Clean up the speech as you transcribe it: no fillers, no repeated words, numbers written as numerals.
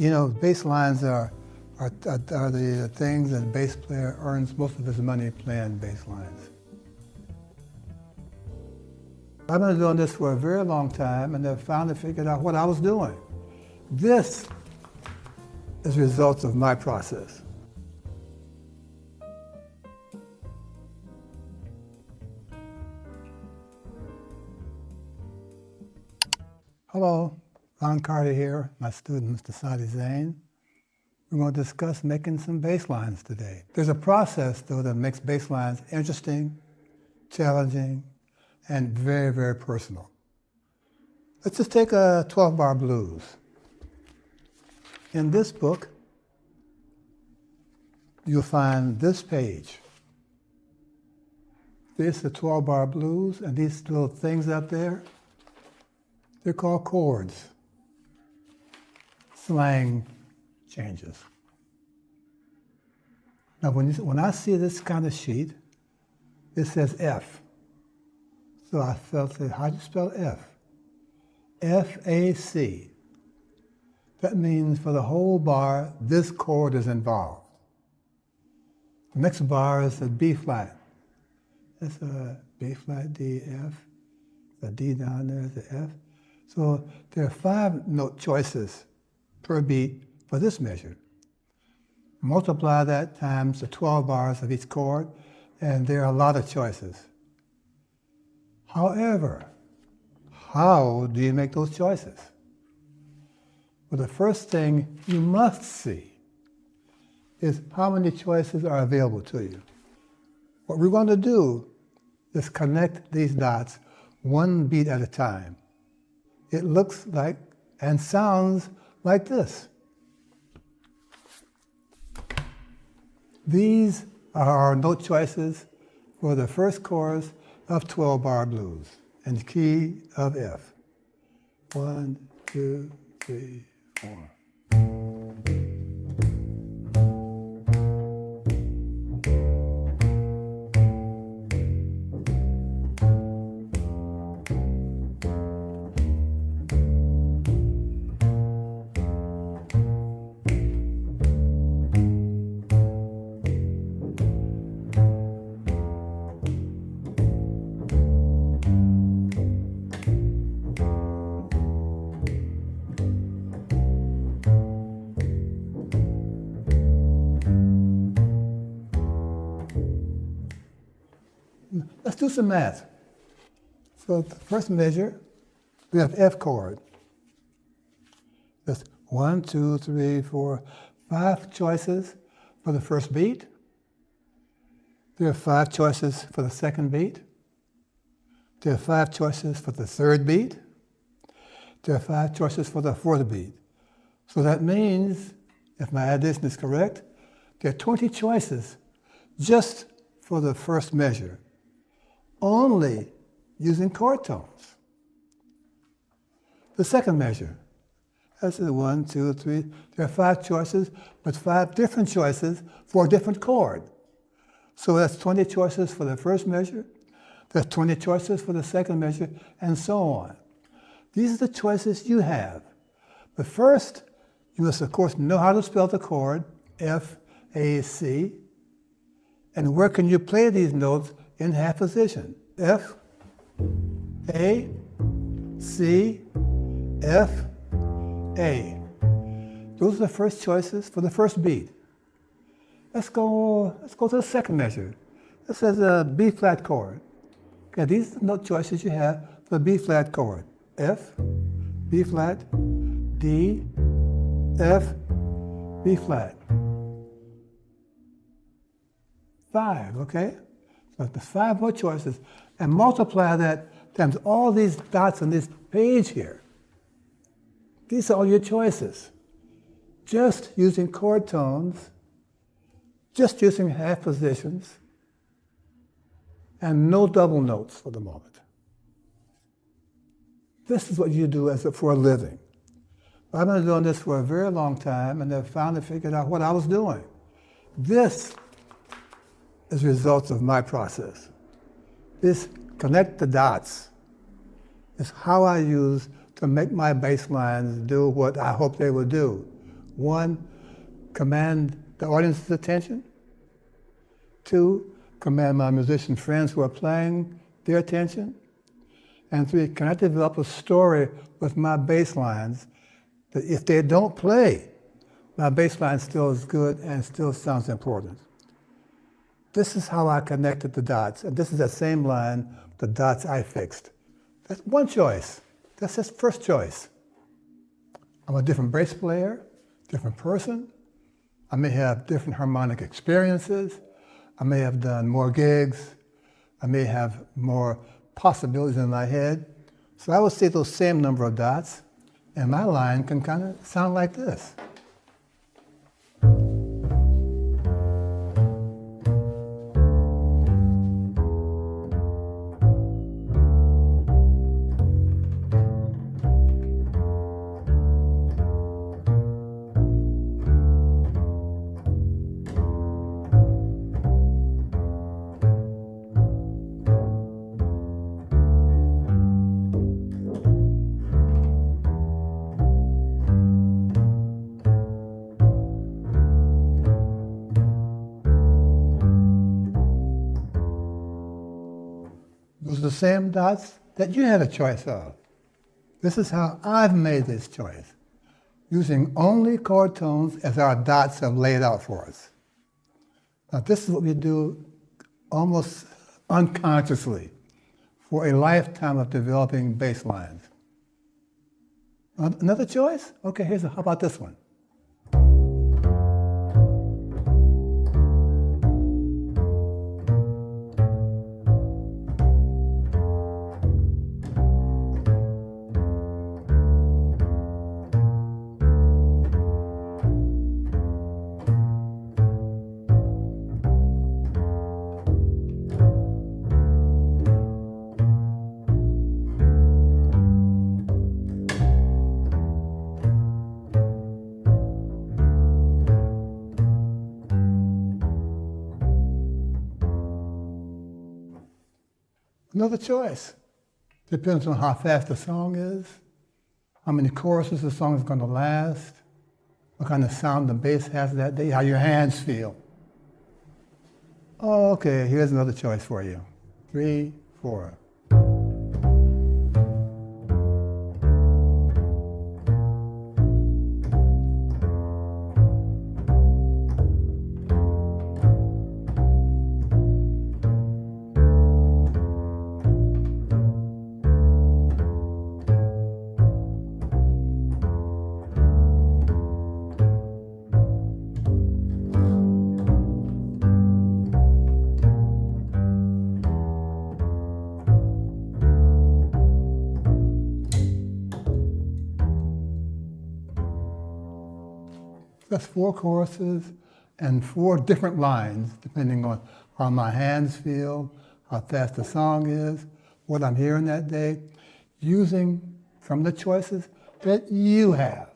You know, bass lines are the things that a bass player earns most of his money playing bass lines. I've been doing this for a very long time and I've finally figured out what I was doing. This is a result of my process. Hello, Ron Carter here, my student, Mr. Sadi Zain. We're going to discuss making some bass lines today. There's a process, though, that makes bass lines interesting, challenging, and very, very personal. Let's just take a 12-bar blues. In this book, you'll find this page. This is the 12-bar blues, and these little things up there, they're called chords. Slang changes. Now, when I see this kind of sheet, it says F. So I felt, how do you spell F? F-A-C. That means for the whole bar, this chord is involved. The next bar is a B flat. That's a B flat, D, F. The D down there is the F. So there are 5 note choices per beat for this measure. Multiply that times the 12 bars of each chord, and there are a lot of choices. However, how do you make those choices? Well, the first thing you must see is how many choices are available to you. What we're going to do is connect these dots one beat at a time. It looks like and sounds like this. These are our note choices for the first chorus of 12-bar blues in the key of F. 1, 2, 3, 4. Let's do some math. So the first measure, we have F chord. That's 1, 2, 3, 4, 5 choices for the first beat. There are 5 choices for the second beat. There are 5 choices for the third beat. There are 5 choices for the fourth beat. So that means, if my addition is correct, there are 20 choices just for the first measure, only using chord tones. The second measure, that's 1, 2, 3. There are 5 choices, but 5 different choices for a different chord. So that's 20 choices for the first measure. There's 20 choices for the second measure, and so on. These are the choices you have. But first, you must, of course, know how to spell the chord, F, A, C. And where can you play these notes in half position? F, A, C, F, A. Those are the first choices for the first beat. Let's go to the second measure. This is a B flat chord. Okay, these are the note choices you have for the B flat chord. F, B flat, D, F, B flat. 5, okay? So there's 5 more choices. And multiply that times all these dots on this page here. These are all your choices. Just using chord tones, just using half positions, and no double notes for the moment. This is what you do for a living. I've been doing this for a very long time, and I've finally figured out what I was doing. This is results of my process. This connect the dots is how I use to make my bass lines do what I hope they will do. One, command the audience's attention. Two, command my musician friends who are playing their attention. And three, can I develop a story with my bass lines that if they don't play, my bass line still is good and still sounds important. This is how I connected the dots. And this is that same line, the dots I fixed. That's one choice. That's his first choice. I'm a different bass player, different person. I may have different harmonic experiences. I may have done more gigs. I may have more possibilities in my head. So I would see those same number of dots, and my line can kind of sound like this. Those are the same dots that you had a choice of. This is how I've made this choice, using only chord tones as our dots have laid out for us. Now this is what we do almost unconsciously for a lifetime of developing bass lines. Another choice? Okay, how about this one? Another choice. Depends on how fast the song is, how many choruses the song is going to last, what kind of sound the bass has that day, how your hands feel. Oh, okay, here's another choice for you. 3, 4. That's 4 choruses and 4 different lines, depending on how my hands feel, how fast the song is, what I'm hearing that day, using from the choices that you have.